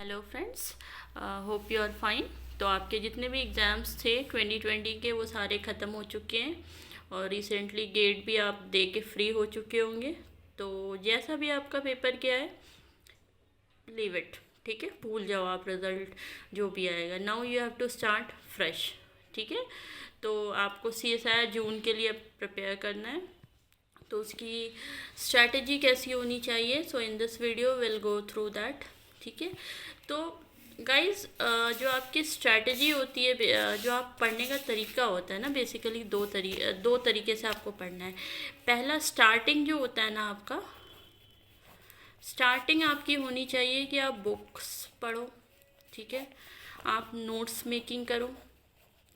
Hello friends, hope you are fine. तो आपके जितने भी एग्ज़ाम्स थे 2020 के वो सारे ख़त्म हो चुके हैं और रिसेंटली गेट भी आप दे के फ्री हो चुके होंगे। तो जैसा भी आपका पेपर गया है, लीव इट, ठीक है, भूल जाओ आप रिज़ल्ट जो भी आएगा। Now you have to start fresh, ठीक है। तो आपको CSIR जून के लिए प्रिपेयर करना है, तो उसकी स्ट्रैटेजी कैसी होनी चाहिए, so in this video will go through that, ठीक है। तो गाइस, जो आपकी स्ट्रैटेजी होती है, जो आप पढ़ने का तरीका होता है ना, बेसिकली दो तरीके से आपको पढ़ना है। पहला, स्टार्टिंग जो होता है ना आपका, स्टार्टिंग आपकी होनी चाहिए कि आप बुक्स पढ़ो, ठीक है, आप नोट्स मेकिंग करो,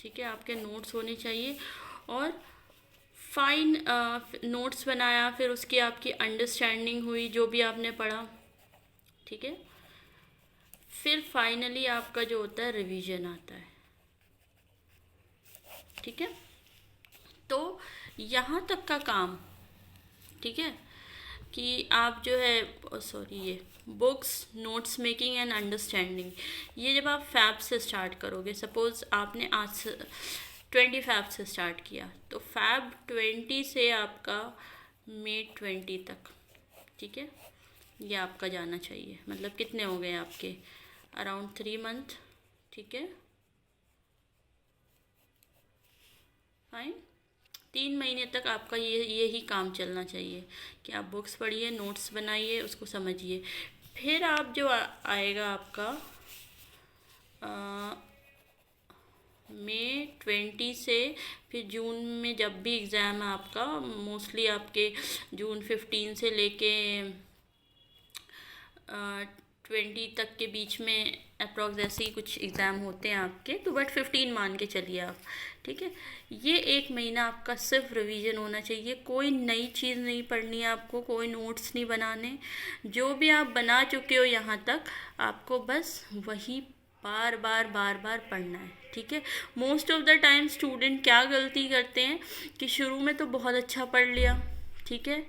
ठीक है, आपके नोट्स होने चाहिए। और फाइन नोट्स बनाया, फिर उसकी आपकी अंडरस्टैंडिंग हुई जो भी आपने पढ़ा, ठीक है। फिर फाइनली आपका जो होता है रिवीजन आता है, ठीक है। तो यहाँ तक का काम, ठीक है, कि आप जो है सॉरी ये books, notes making and understanding, ये जब आप फैब से स्टार्ट करोगे, सपोज़ आपने आज से 25 से स्टार्ट किया, तो फैब 20 से आपका मई 20 तक, ठीक है, ये आपका जाना चाहिए। मतलब कितने हो गए आपके, अराउंड 3 मंथ, ठीक है, फाइन। 3 महीने तक आपका यही काम चलना चाहिए कि आप बुक्स पढ़िए, नोट्स बनाइए, उसको समझिए। फिर आप जो आएगा आपका मई 20 से, फिर जून में जब भी एग्ज़ाम है आपका, मोस्टली आपके जून 15 से लेके 20 तक के बीच में अप्रॉक्स ऐसे ही कुछ एग्ज़ाम होते हैं आपके, तो बट 15 मान के चलिए आप, ठीक है। ये 1 महीना आपका सिर्फ रिवीजन होना चाहिए, कोई नई चीज़ नहीं पढ़नी है आपको, कोई नोट्स नहीं बनाने। जो भी आप बना चुके हो यहाँ तक, आपको बस वही बार बार बार बार पढ़ना है, ठीक है। Most of the time student क्या गलती करते हैं कि शुरू में तो बहुत अच्छा पढ़ लिया, ठीक है,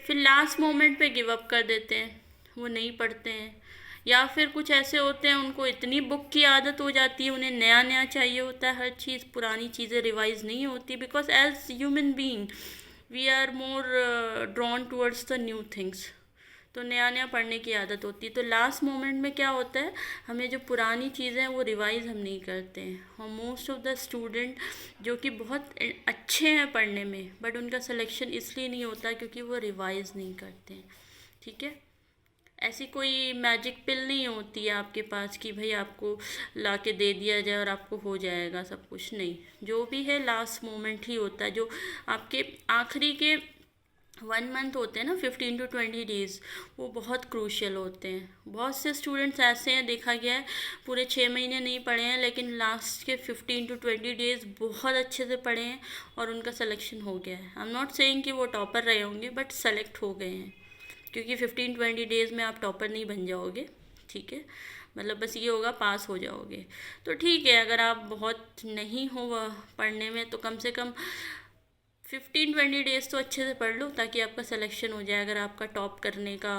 फिर लास्ट मोमेंट पे गिव अप कर देते हैं, वो नहीं पढ़ते हैं। या फिर कुछ ऐसे होते हैं, उनको इतनी बुक की आदत हो जाती है, उन्हें नया नया चाहिए होता है हर चीज़, पुरानी चीज़ें रिवाइज नहीं होती, because as human being we are more drawn towards the new things. तो नया नया पढ़ने की आदत होती है, तो लास्ट मोमेंट में क्या होता है, हमें जो पुरानी चीज़ें हैं वो रिवाइज हम नहीं करते हैं। और मोस्ट ऑफ द स्टूडेंट जो कि बहुत अच्छे हैं पढ़ने में, बट उनका सिलेक्शन इसलिए नहीं होता क्योंकि वो रिवाइज नहीं करते हैं, ठीक है। ऐसी कोई मैजिक पिल नहीं होती है आपके पास कि भाई आपको ला के दे दिया जाए और आपको हो जाएगा सब कुछ, नहीं। जो भी है लास्ट मोमेंट ही होता है, जो आपके आखिरी के 1 मंथ होते हैं ना, 15 to 20 डेज़, वो बहुत क्रूशियल होते हैं। बहुत से स्टूडेंट्स ऐसे हैं, देखा गया है, पूरे 6 महीने नहीं पढ़े हैं, लेकिन लास्ट के 15 to 20 डेज़ बहुत अच्छे से पढ़े हैं और उनका सिलेक्शन हो गया है। आई एम नॉट सेइंग कि वो टॉपर रहे होंगे, बट सेलेक्ट हो गए हैं, क्योंकि 15-20 डेज़ में आप टॉपर नहीं बन जाओगे, ठीक है। मतलब बस ये होगा, पास हो जाओगे। तो ठीक है, अगर आप बहुत नहीं हो पढ़ने में, तो कम से कम 15-20 डेज़ तो अच्छे से पढ़ लो, ताकि आपका सिलेक्शन हो जाए, अगर आपका टॉप करने का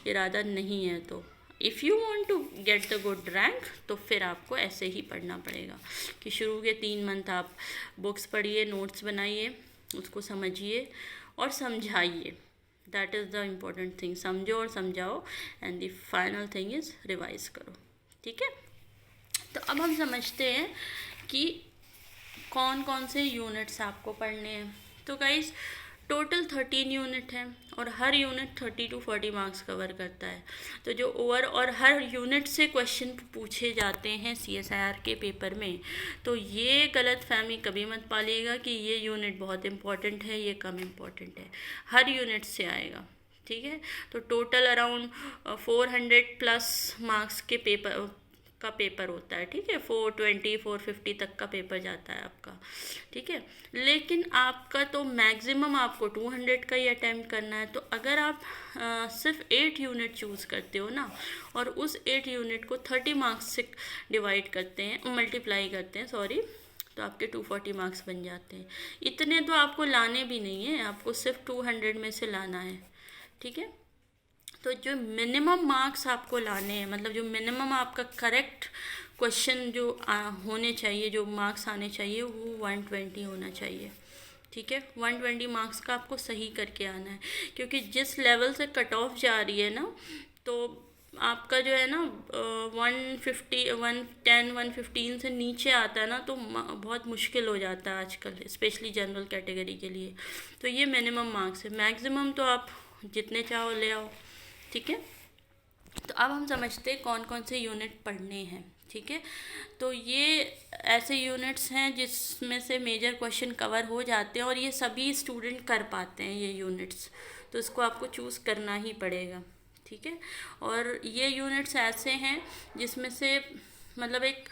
इरादा नहीं है तो। If you want to get the good rank, तो फिर आपको ऐसे ही पढ़ना पड़ेगा कि शुरू के 3 मंथ आप बुक्स पढ़िए, नोट्स बनाइए, उसको समझिए और समझाइए। That is the important thing, समझो और समझाओ, and the final thing is revise करो, ठीक है। तो अब हम समझते हैं कि कौन कौन से यूनिट्स आपको पढ़ने हैं। तो गाइस, टोटल 13 यूनिट हैं और हर यूनिट 30 to 40 मार्क्स कवर करता है। तो जो और हर यूनिट से क्वेश्चन पूछे जाते हैं CSIR के पेपर में, तो ये गलत फहमी कभी मत पालिएगा कि ये यूनिट बहुत इम्पॉर्टेंट है, ये कम इम्पॉर्टेंट है। हर यूनिट से आएगा, ठीक है। तो टोटल अराउंड 400+ मार्क्स के पेपर होता है, ठीक है। 420-450 तक का पेपर जाता है आपका, ठीक है। लेकिन आपका तो मैक्सिमम आपको 200 का ही अटैम्प्ट करना है। तो अगर आप सिर्फ 8 यूनिट चूज़ करते हो ना, और उस 8 यूनिट को 30 मार्क्स से डिवाइड करते हैं, मल्टीप्लाई करते हैं, सॉरी, तो आपके 240 मार्क्स बन जाते हैं। इतने तो आपको लाने भी नहीं है, आपको सिर्फ 200 में से लाना है, ठीक है। तो जो मिनिमम मार्क्स आपको लाने हैं, मतलब जो मिनिमम आपका करेक्ट क्वेश्चन जो होने चाहिए, जो मार्क्स आने चाहिए, वो 120 होना चाहिए। ठीक है, 120 मार्क्स का आपको सही करके आना है, क्योंकि जिस लेवल से कट ऑफ जा रही है ना, तो आपका जो है ना 150 110 115 से नीचे आता है ना, तो बहुत मुश्किल हो जाता है आजकल, स्पेशली जनरल कैटेगरी के लिए। तो ये मिनिमम मार्क्स है, मैक्सिमम तो आप जितने चाहो ले आओ। ठीक है, तो अब हम समझते हैं कौन कौन से यूनिट पढ़ने हैं। ठीक है, तो ये ऐसे यूनिट्स हैं जिसमें से मेजर क्वेश्चन कवर हो जाते हैं, और ये सभी स्टूडेंट कर पाते हैं ये यूनिट्स, तो इसको आपको चूज़ करना ही पड़ेगा। ठीक है, और ये यूनिट्स ऐसे हैं जिसमें से मतलब एक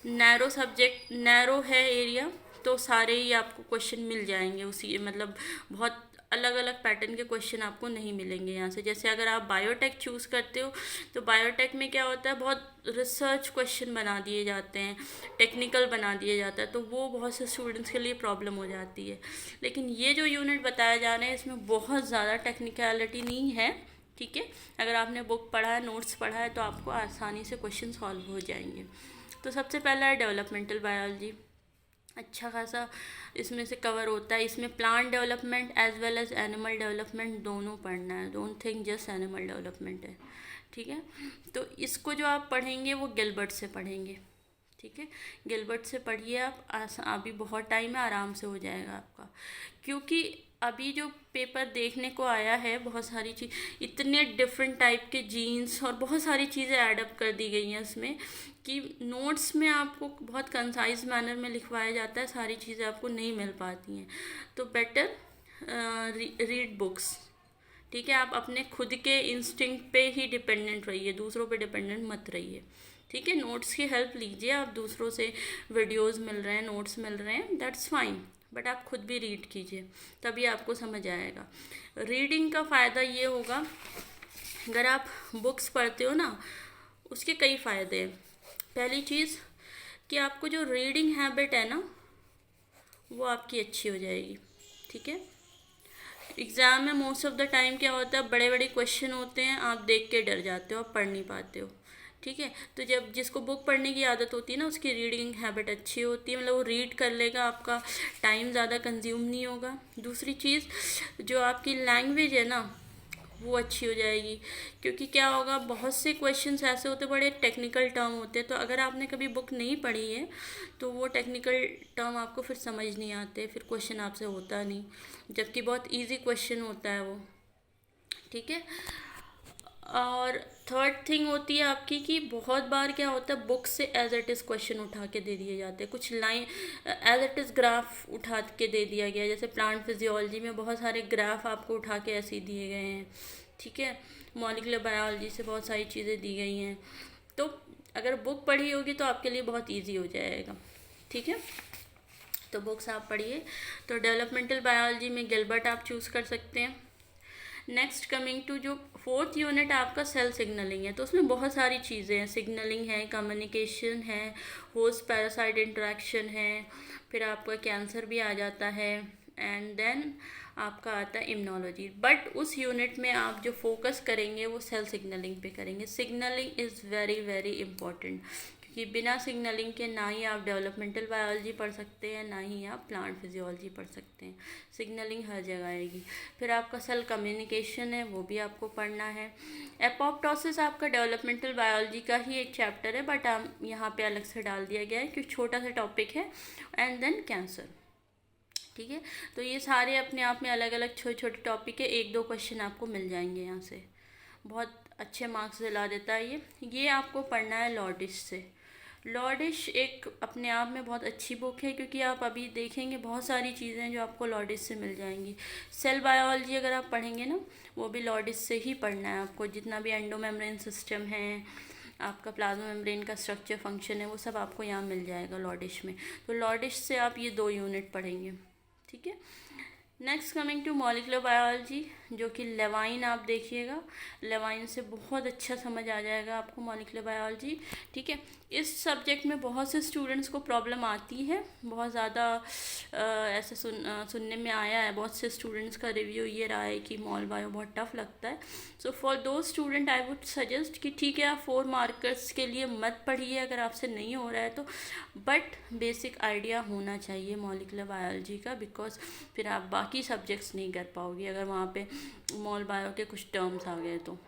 नैरो सब्जेक्ट, नैरो है एरिया, तो सारे ही आपको क्वेश्चन मिल जाएंगे उसी, मतलब बहुत अलग अलग पैटर्न के क्वेश्चन आपको नहीं मिलेंगे यहाँ से। जैसे अगर आप बायोटेक चूज़ करते हो, तो बायोटेक में क्या होता है, बहुत रिसर्च क्वेश्चन बना दिए जाते हैं, टेक्निकल बना दिया जाता है, तो वो बहुत से स्टूडेंट्स के लिए प्रॉब्लम हो जाती है। लेकिन ये जो यूनिट बताया जा रहे हैं, इसमें बहुत ज़्यादा टेक्निकलिटी नहीं है। ठीक है, अगर आपने बुक पढ़ा है, नोट्स पढ़ा है, तो आपको आसानी से क्वेश्चन सॉल्व हो जाएंगे। तो सबसे पहला है डेवलपमेंटल बायोलॉजी, अच्छा खासा इसमें से कवर होता है। इसमें plant development as well as animal development दोनों पढ़ना है, don't think just animal development है। ठीक है, तो इसको जो आप पढ़ेंगे वो गिलबर्ट से पढ़ेंगे। ठीक है, गिलबर्ट से पढ़िए आप, अभी बहुत टाइम है, आराम से हो जाएगा आपका। क्योंकि अभी जो पेपर देखने को आया है, बहुत सारी चीज़, इतने डिफरेंट टाइप के जीन्स और बहुत सारी चीज़ें ऐडअप कर दी गई हैं उसमें, कि नोट्स में आपको बहुत कंसाइज मैनर में लिखवाया जाता है, सारी चीज़ें आपको नहीं मिल पाती हैं। तो बेटर रीड बुक्स। ठीक है, आप अपने खुद के इंस्टिंक्ट पे ही डिपेंडेंट रहिए, दूसरों पे डिपेंडेंट मत रहिए। ठीक है, नोट्स की हेल्प लीजिए, आप दूसरों से वीडियोस मिल रहे हैं, नोट्स मिल रहे हैं, दैट्स फाइन, बट आप खुद भी रीड कीजिए, तभी आपको समझ आएगा। रीडिंग का फ़ायदा ये होगा, अगर आप बुक्स पढ़ते हो ना, उसके कई फ़ायदे हैं। पहली चीज़ कि आपको जो रीडिंग हैबिट है ना, वो आपकी अच्छी हो जाएगी। ठीक है, एग्ज़ाम में मोस्ट ऑफ द टाइम क्या होता है, बड़े बड़े क्वेश्चन होते हैं, आप देख के डर जाते हो, आप पढ़ नहीं पाते हो। ठीक है, तो जब जिसको बुक पढ़ने की आदत होती है ना, उसकी रीडिंग हैबिट अच्छी होती है, मतलब वो रीड कर लेगा, आपका टाइम ज़्यादा कंज्यूम नहीं होगा। दूसरी चीज़, जो आपकी लैंग्वेज है ना, वो अच्छी हो जाएगी। क्योंकि क्या होगा, बहुत से क्वेश्चंस ऐसे होते, बड़े टेक्निकल टर्म होते हैं, तो अगर आपने कभी बुक नहीं पढ़ी है, तो वो टेक्निकल टर्म आपको फिर समझ नहीं आते, फिर क्वेश्चन आपसे होता नहीं, जबकि बहुत इजी क्वेश्चन होता है वो। ठीक है, और थर्ड थिंग होती है आपकी कि बहुत बार क्या होता है, बुक से एज इट इज़ क्वेश्चन उठा के दे दिए जाते हैं, कुछ line as it is graph उठा के दे दिया गया है, जैसे प्लांट फिजियोलॉजी में बहुत सारे ग्राफ आपको उठा के ऐसे दिए गए हैं। ठीक है, मॉलिक्यूलर बायोलॉजी से बहुत सारी चीज़ें दी गई हैं, तो अगर बुक पढ़ी होगी तो आपके लिए बहुत ईजी हो जाएगा। ठीक है, तो बुक्स आप पढ़िए। तो डेवलपमेंटल बायोलॉजी में गिलबर्ट आप चूज़ कर सकते हैं। नेक्स्ट कमिंग टू जो फोर्थ यूनिट आपका सेल सिग्नलिंग है, तो उसमें बहुत सारी चीज़ें हैं, सिग्नलिंग है, कम्युनिकेशन है, होस्ट पैरासाइट इंटरेक्शन है, फिर आपका कैंसर भी आ जाता है, एंड देन आपका आता है इम्यूनोलॉजी। बट उस यूनिट में आप जो फोकस करेंगे वो सेल सिग्नलिंग पे करेंगे। Signalling is very very important, कि बिना सिग्नलिंग के ना ही आप डेवलपमेंटल बायोलॉजी पढ़ सकते हैं, ना ही आप प्लांट फिजियोलॉजी पढ़ सकते हैं। सिग्नलिंग हर जगह आएगी। फिर आपका सेल कम्युनिकेशन है, वो भी आपको पढ़ना है। एपोप्टोसिस आपका डेवलपमेंटल बायोलॉजी का ही एक चैप्टर है, बट यहाँ पे अलग से डाल दिया गया है क्योंकि छोटा सा टॉपिक है। And then cancer. ठीक है, तो ये सारे अपने आप में अलग अलग छोटे छोटे टॉपिक है, एक दो क्वेश्चन आपको मिल जाएंगे यहाँ से, बहुत अच्छे मार्क्स दिला देता है ये आपको पढ़ना है लॉर्डिश से। लॉर्डिश एक अपने आप में बहुत अच्छी बुक है, क्योंकि आप अभी देखेंगे बहुत सारी चीज़ें जो आपको लॉर्डिश से मिल जाएंगी। सेल बायोलॉजी अगर आप पढ़ेंगे ना, वो भी लॉर्डिश से ही पढ़ना है आपको, जितना भी एंडोमेम्ब्रेन सिस्टम है, आपका प्लाज्मा मेम्ब्रेन का स्ट्रक्चर फंक्शन है, वो सब आपको यहाँ मिल जाएगा लॉर्डिश में। तो लॉर्डिश से आप ये 2 यूनिट पढ़ेंगे। ठीक है, next coming to molecular biology. जो कि लेवाइन आप देखिएगा, लेवाइन से बहुत अच्छा समझ आ जाएगा आपको मॉलिक्यूलर बायोलॉजी। ठीक है, इस सब्जेक्ट में बहुत से स्टूडेंट्स को प्रॉब्लम आती है, बहुत ज़्यादा ऐसे सुनने में आया है, बहुत से स्टूडेंट्स का रिव्यू ये रहा है कि मॉल बायो बहुत टफ लगता है। सो फॉर दो स्टूडेंट आई वुड सजेस्ट कि ठीक है, आप 4 मार्कर्स के लिए मत पढ़िए अगर आपसे नहीं हो रहा है तो, बट बेसिक आइडिया होना चाहिए मॉलिक्यूलर बायोलॉजी का, बिकॉज फिर आप बाकी सब्जेक्ट्स नहीं कर पाओगे अगर वहाँ पे मॉल बायो के कुछ टर्म्स आ गए तो।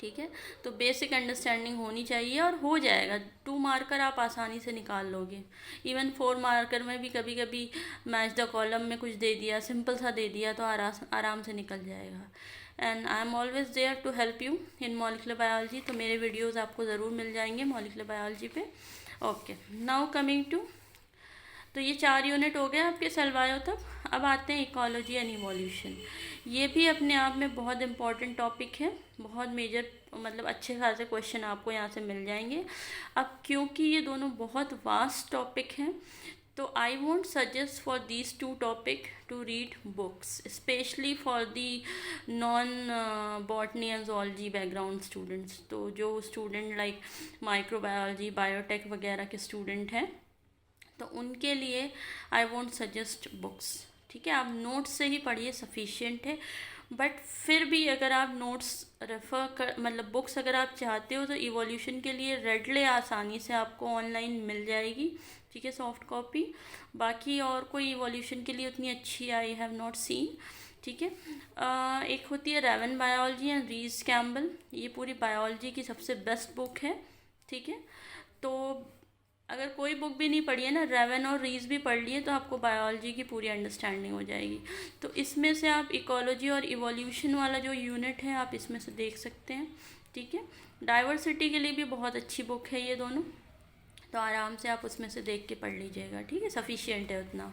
ठीक है, तो बेसिक अंडरस्टैंडिंग होनी चाहिए और हो जाएगा। 2 मार्कर आप आसानी से निकाल लोगे। इवन 4 मार्कर में भी कभी कभी मैच द कॉलम में कुछ दे दिया, सिंपल सा दे दिया, तो आराम से निकल जाएगा। And I am always there to help you in molecular biology, तो मेरे वीडियोज़ आपको ज़रूर मिल जाएंगे मॉलिक्यूलर बायोलॉजी पे। ओके, नाउ कमिंग टू, तो ये 4 यूनिट हो गए आपके सेल बायो तक। अब आते हैं इकोलॉजी एंड इवोल्यूशन। ये भी अपने आप में बहुत इंपॉर्टेंट टॉपिक है, बहुत मेजर, मतलब अच्छे खासे क्वेश्चन आपको यहाँ से मिल जाएंगे। अब क्योंकि ये दोनों बहुत वास्ट टॉपिक हैं, तो I won't suggest for these 2 topic to read books, specially for the non botany and zoology background students. तो जो स्टूडेंट लाइक माइक्रोबायोलॉजी, बायोटेक वगैरह के स्टूडेंट हैं, तो उनके लिए आई वोंट सजेस्ट बुक्स। ठीक है, आप नोट्स से ही पढ़िए, सफिशिएंट है। बट फिर भी अगर आप नोट्स रेफ़र कर, मतलब बुक्स अगर आप चाहते हो, तो इवोल्यूशन के लिए रेडले आसानी से आपको ऑनलाइन मिल जाएगी। ठीक है, सॉफ्ट कॉपी। बाकी और कोई इवोल्यूशन के लिए उतनी अच्छी आई हैव नॉट सीन। ठीक है, एक होती है रेवन बायोलॉजी एंड रीज कैम्बल, ये पूरी बायोलॉजी की सबसे बेस्ट बुक है। ठीक है, तो अगर कोई बुक भी नहीं पढ़ी है ना, रेवन और रीज भी पढ़ लिए, तो आपको बायोलॉजी की पूरी अंडरस्टैंडिंग हो जाएगी। तो इसमें से आप इकोलॉजी और इवोल्यूशन वाला जो यूनिट है, आप इसमें से देख सकते हैं। ठीक है, डाइवर्सिटी के लिए भी बहुत अच्छी बुक है ये दोनों, तो आराम से आप उसमें से देख के पढ़ लीजिएगा। ठीक है, सफिशिएंट है उतना।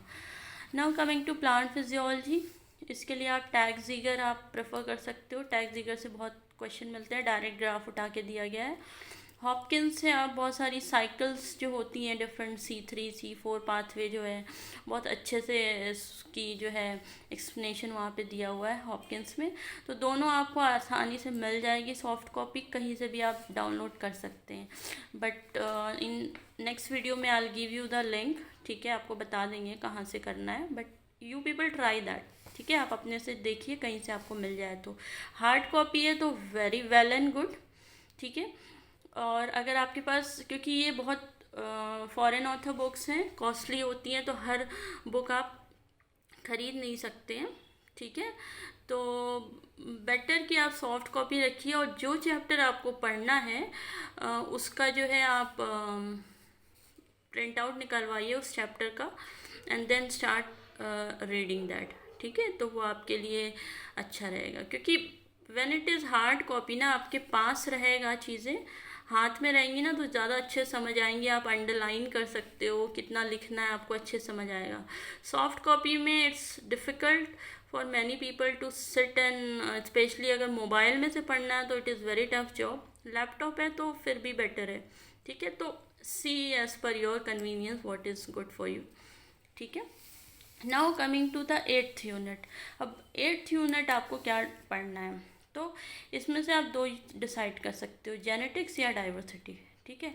Now coming to plant physiology, इसके लिए आप टैक्स-ज़ीगर आप प्रेफर कर सकते हो। टैक्स-ज़ीगर से बहुत क्वेश्चन मिलते हैं, डायरेक्ट ग्राफ उठा के दिया गया है। हॉपकिंस से आप बहुत सारी साइकिल्स जो होती हैं डिफरेंट, C3 C4 पाथवे जो है, बहुत अच्छे से इसकी जो है एक्सप्लेनेशन वहाँ पे दिया हुआ है हॉपकिंस में। तो दोनों आपको आसानी से मिल जाएगी सॉफ्ट कॉपी, कहीं से भी आप डाउनलोड कर सकते हैं। बट इन नेक्स्ट वीडियो में I will give you the link. ठीक है, आपको बता देंगे कहाँ से करना है, but you people try that. ठीक है, आप अपने से देखिए कहीं से आपको मिल जाए तो। हार्ड कॉपी है तो वेरी वेल एंड गुड। ठीक है, और अगर आपके पास, क्योंकि ये बहुत फॉरेन ऑथर बुक्स हैं, कॉस्टली होती हैं, तो हर बुक आप ख़रीद नहीं सकते हैं। ठीक है, तो बेटर कि आप सॉफ्ट कॉपी रखिए, और जो चैप्टर आपको पढ़ना है उसका जो है आप प्रिंट आउट निकलवाइए उस चैप्टर का, and then start reading that. ठीक है, तो वो आपके लिए अच्छा रहेगा, क्योंकि when it is hard copy ना, आपके पास रहेगा, चीज़ें हाथ में रहेंगी ना, तो ज़्यादा अच्छे समझ आएंगी। आप अंडरलाइन कर सकते हो, कितना लिखना है आपको अच्छे समझ आएगा। सॉफ्ट कॉपी में it's difficult for many people to sit and, specially अगर मोबाइल में से पढ़ना है तो it is very tough job. Laptop है तो फिर भी बेटर है। ठीक है, तो see as per your convenience what is good for you. ठीक है, now coming to the 8th unit. अब 8th यूनिट आपको क्या पढ़ना है, तो इसमें से आप 2 डिसाइड कर सकते हो, जेनेटिक्स या डाइवर्सिटी। ठीक है,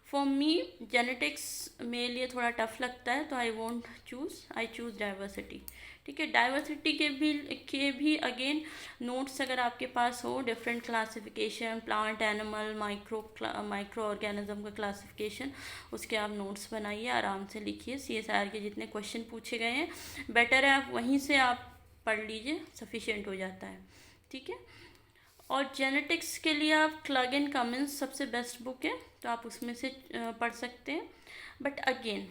फॉर मी जेनेटिक्स मेरे लिए थोड़ा टफ लगता है, तो आई चूज़ डाइवर्सिटी। ठीक है, डाइवर्सिटी के भी अगेन नोट्स अगर आपके पास हो, different classification, plant, animal, micro organism का क्लासिफिकेशन, उसके आप नोट्स बनाइए, आराम से लिखिए। CSIR के जितने क्वेश्चन पूछे गए हैं, बेटर है आप वहीं से आप पढ़ लीजिए, सफिशिएंट हो जाता है। ठीक है, और जेनेटिक्स के लिए आप क्लग एंड कमिंस सबसे बेस्ट बुक है, तो आप उसमें से पढ़ सकते हैं। बट अगेन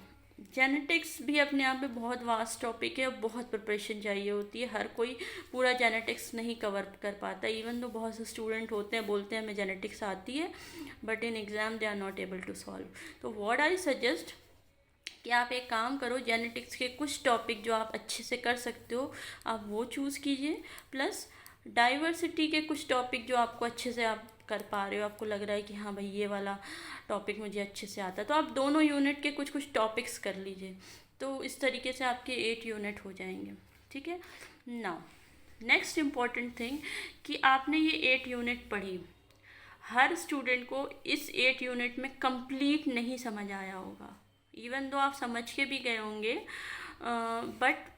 जेनेटिक्स भी अपने आप में बहुत वास्ट टॉपिक है, और बहुत प्रिपरेशन चाहिए होती है। हर कोई पूरा जेनेटिक्स नहीं कवर कर पाता, इवन तो बहुत से स्टूडेंट होते हैं, बोलते हैं हमें जेनेटिक्स आती है, but in exam they are not able to solve. तो व्हाट आई सजेस्ट कि आप एक काम करो, जेनेटिक्स के कुछ टॉपिक जो आप अच्छे से कर सकते हो, आप वो चूज़ कीजिए, प्लस डाइवर्सिटी के कुछ टॉपिक जो आपको अच्छे से आप कर पा रहे हो, आपको लग रहा है कि हाँ भाई ये वाला टॉपिक मुझे अच्छे से आता है, तो आप दोनों यूनिट के कुछ कुछ टॉपिक्स कर लीजिए। तो इस तरीके से आपके 8 यूनिट हो जाएंगे। ठीक है, नाउ नेक्स्ट इम्पॉर्टेंट थिंग कि आपने ये 8 यूनिट पढ़ी, हर स्टूडेंट को इस 8 यूनिट में कंप्लीट नहीं समझ आया होगा, इवन दो आप समझ के भी गए होंगे, बट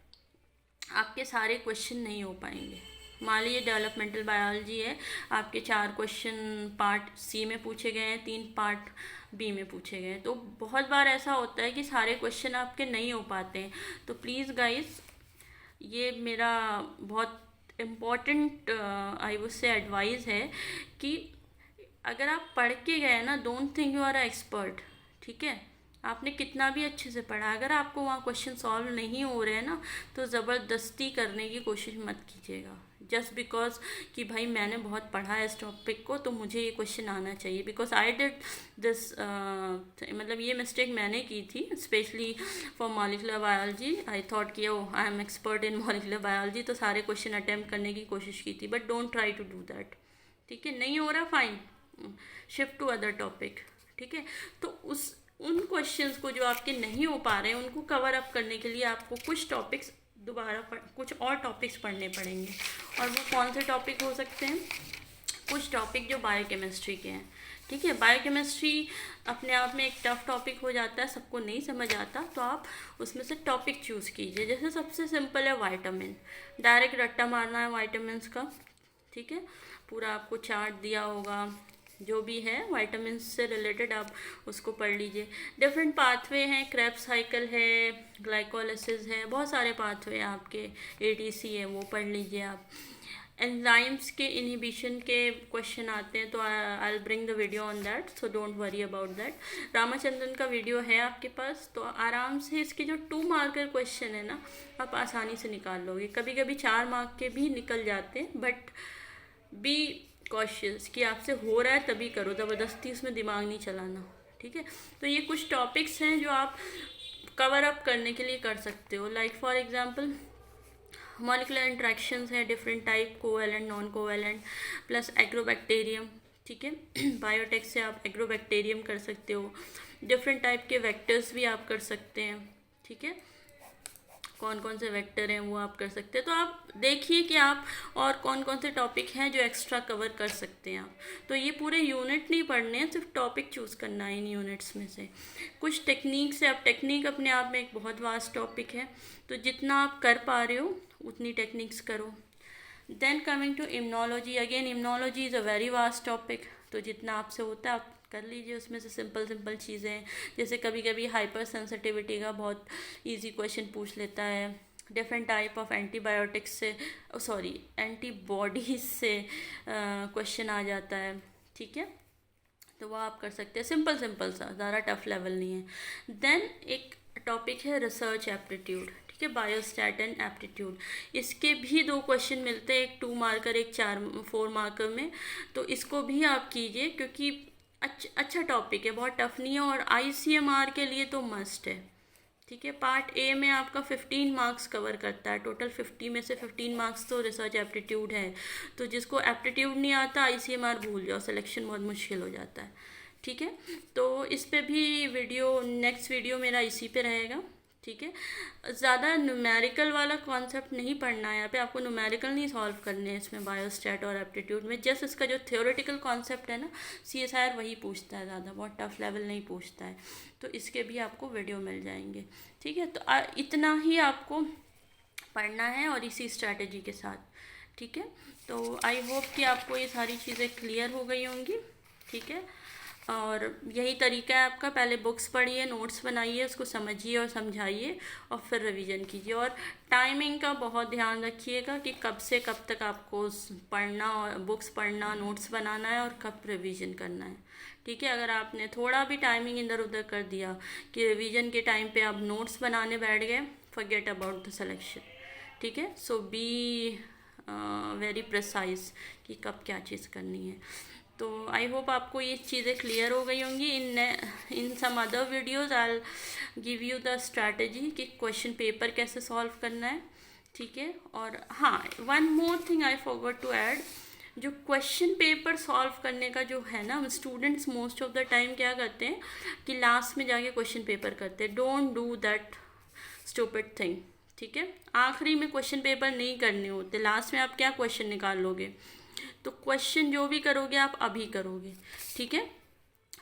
आपके सारे क्वेश्चन नहीं हो पाएंगे। मान लीजिए डेवलपमेंटल बायोलॉजी है, आपके 4 क्वेश्चन पार्ट सी में पूछे गए हैं, 3 पार्ट बी में पूछे गए हैं, तो बहुत बार ऐसा होता है कि सारे क्वेश्चन आपके नहीं हो पाते हैं। तो प्लीज़ गाइस, ये मेरा बहुत important I would say advice है कि अगर आप पढ़ के गए ना, don't think you are a expert, ठीक है। आपने कितना भी अच्छे से पढ़ा, अगर आपको वहाँ क्वेश्चन सॉल्व नहीं हो रहे हैं ना, तो ज़बरदस्ती करने की कोशिश मत कीजिएगा, जस्ट बिकॉज कि भाई मैंने बहुत पढ़ा है इस टॉपिक को तो मुझे ये क्वेश्चन आना चाहिए। बिकॉज आई डिड दिस, मतलब ये मिस्टेक मैंने की थी, specially for molecular biology. I thought कि oh I am expert in molecular biology, तो सारे क्वेश्चन अटैम्प्ट करने की कोशिश की थी, but don't try to do that, ठीक है। नहीं हो रहा, fine, shift to other topic, ठीक है। तो उन क्वेश्चंस को जो आपके नहीं हो पा रहे हैं उनको कवर अप करने के लिए आपको कुछ टॉपिक्स कुछ और टॉपिक्स पढ़ने पड़ेंगे। और वो कौन से टॉपिक हो सकते हैं? कुछ टॉपिक जो बायोकेमिस्ट्री के हैं, ठीक है। बायोकेमिस्ट्री अपने आप में एक टफ टॉपिक हो जाता है, सबको नहीं समझ आता, तो आप उसमें से टॉपिक चूज़ कीजिए। जैसे सबसे सिंपल है वाइटामिन, डायरेक्ट रट्टा मारना है वाइटामिन का, ठीक है। पूरा आपको चार्ट दिया होगा, जो भी है वाइटामिन से रिलेटेड आप उसको पढ़ लीजिए। डिफरेंट पाथवे हैं, क्रेब्स साइकिल है, ग्लाइकोलिसिस है, बहुत सारे पाथवे आपके, एटीसी है, वो पढ़ लीजिए आप। एंजाइम्स के इनहिबिशन के क्वेश्चन आते हैं, तो I will bring the video on that, so don't worry about that. Ramachandran का वीडियो है आपके पास, तो आराम से इसके जो 2 मार्कर क्वेश्चन है ना, आप आसानी से निकाल लोगे। कभी कभी 4 मार्क के भी निकल जाते हैं, बट बी कॉशियस कि आपसे हो रहा है तभी करो, ज़बरदस्ती उसमें दिमाग नहीं चलाना, ठीक है। तो ये कुछ टॉपिक्स हैं जो आप कवर अप करने के लिए कर सकते हो। Like for example molecular interactions हैं, different type, covalent, non covalent, plus agrobacterium, ठीक है। बायोटेक से आप एग्रोबैक्टीरियम कर सकते हो। डिफरेंट टाइप के वेक्टर्स भी आप कर सकते हैं, ठीक है। कौन कौन से वेक्टर हैं वो आप कर सकते हैं। तो आप देखिए कि आप और कौन कौन से टॉपिक हैं जो एक्स्ट्रा कवर कर सकते हैं आप। तो ये पूरे यूनिट नहीं पढ़ने हैं, सिर्फ टॉपिक चूज़ करना है इन यूनिट्स में से। कुछ टेक्निक्स है, अब टेक्निक अपने आप में एक बहुत वास्ट टॉपिक है, तो जितना आप कर पा रहे हो उतनी टेक्निक्स करो। Then coming to immunology, again immunology is a very vast topic, तो जितना आपसे होता है आप कर लीजिए। उसमें से सिंपल चीज़ें हैं, जैसे कभी कभी हाइपर सेंसिटिविटी का बहुत इजी क्वेश्चन पूछ लेता है, डिफरेंट टाइप ऑफ एंटीबायोटिक्स से, सॉरी एंटीबॉडीज से क्वेश्चन आ जाता है, ठीक है। तो वो आप कर सकते हैं, सिंपल सा, ज़्यादा टफ लेवल नहीं है। देन एक टॉपिक है रिसर्च एप्टीट्यूड, ठीक है, बायोस्टैट एंड एप्टीट्यूड। इसके भी 2 क्वेश्चन मिलते हैं, एक 2 मार्कर, एक 4 मार्कर में, तो इसको भी आप कीजिए, क्योंकि अच्छा टॉपिक है, बहुत टफ नहीं है, और ICMR के लिए तो मस्ट है, ठीक है। पार्ट ए में आपका 15 मार्क्स कवर करता है, टोटल 50 में से 15 मार्क्स तो रिसर्च एप्टीट्यूड है। तो जिसको एप्टीट्यूड नहीं आता, ICMR भूल जाओ, सिलेक्शन बहुत मुश्किल हो जाता है, ठीक है। तो इस पे भी वीडियो, नेक्स्ट वीडियो मेरा इसी पे रहेगा, ठीक है। ज़्यादा न्यूमेरिकल वाला कॉन्सेप्ट नहीं पढ़ना है यहाँ पे, आपको न्यूमेरिकल नहीं सॉल्व करने हैं इसमें बायोस्टैट और एप्टीट्यूड में। जस्ट इसका जो थ्योरेटिकल कॉन्सेप्ट है ना, CSIR वही पूछता है, ज़्यादा बहुत टफ लेवल नहीं पूछता है, तो इसके भी आपको वीडियो मिल जाएंगे, ठीक है। तो इतना ही आपको पढ़ना है, और इसी स्ट्रैटेजी के साथ, ठीक है। तो आई होप कि आपको ये सारी चीज़ें क्लियर हो गई होंगी, ठीक है। और यही तरीका है आपका, पहले बुक्स पढ़िए, नोट्स बनाइए, उसको समझिए और समझाइए, और फिर रिवीजन कीजिए। और टाइमिंग का बहुत ध्यान रखिएगा कि कब से कब तक आपको पढ़ना, और बुक्स पढ़ना, नोट्स बनाना है, और कब रिवीजन करना है, ठीक है। अगर आपने थोड़ा भी टाइमिंग इधर उधर कर दिया कि रिवीजन के टाइम पे आप नोट्स बनाने बैठ गए, फॉरगेट अबाउट द सिलेक्शन, ठीक है। सो बी वेरी प्रिसाइज कि कब क्या चीज़ करनी है। तो आई होप आपको ये चीज़ें क्लियर हो गई होंगी। In some other videos I give you the strategy कि क्वेश्चन पेपर कैसे सॉल्व करना है, ठीक है। और हाँ, one more thing I forgot to add, जो क्वेश्चन पेपर सॉल्व करने का जो है ना, students most of the time क्या करते हैं कि लास्ट में जाके क्वेश्चन पेपर करते हैं। Don't do that stupid thing, ठीक है। आखिरी में क्वेश्चन पेपर नहीं करने होते, लास्ट में आप क्या क्वेश्चन निकाल लोगे, तो क्वेश्चन जो भी करोगे आप अभी करोगे, ठीक है।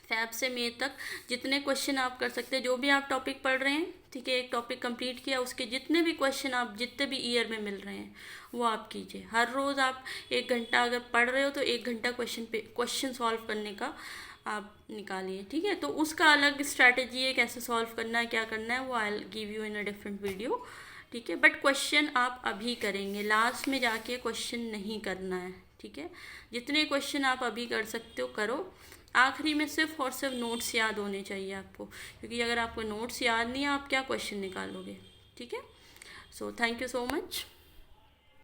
फैब से मई तक जितने क्वेश्चन आप कर सकते हैं, जो भी आप टॉपिक पढ़ रहे हैं, ठीक है, एक टॉपिक कंप्लीट किया, उसके जितने भी क्वेश्चन आप जितने भी ईयर में मिल रहे हैं वो आप कीजिए। हर रोज़ आप 1 घंटा अगर पढ़ रहे हो तो 1 घंटा क्वेश्चन सॉल्व करने का आप निकालिए, ठीक है। तो उसका अलग स्ट्रैटेजी है, कैसे सॉल्व करना है, क्या करना है, वो आई give you in a different video, ठीक है। बट क्वेश्चन आप अभी करेंगे, लास्ट में जाके क्वेश्चन नहीं करना है, ठीक है। जितने क्वेश्चन आप अभी कर सकते हो करो, आखिरी में सिर्फ और सिर्फ नोट्स याद होने चाहिए आपको, क्योंकि अगर आपको नोट्स याद नहीं है आप क्या क्वेश्चन निकालोगे, ठीक है। So thank you so much.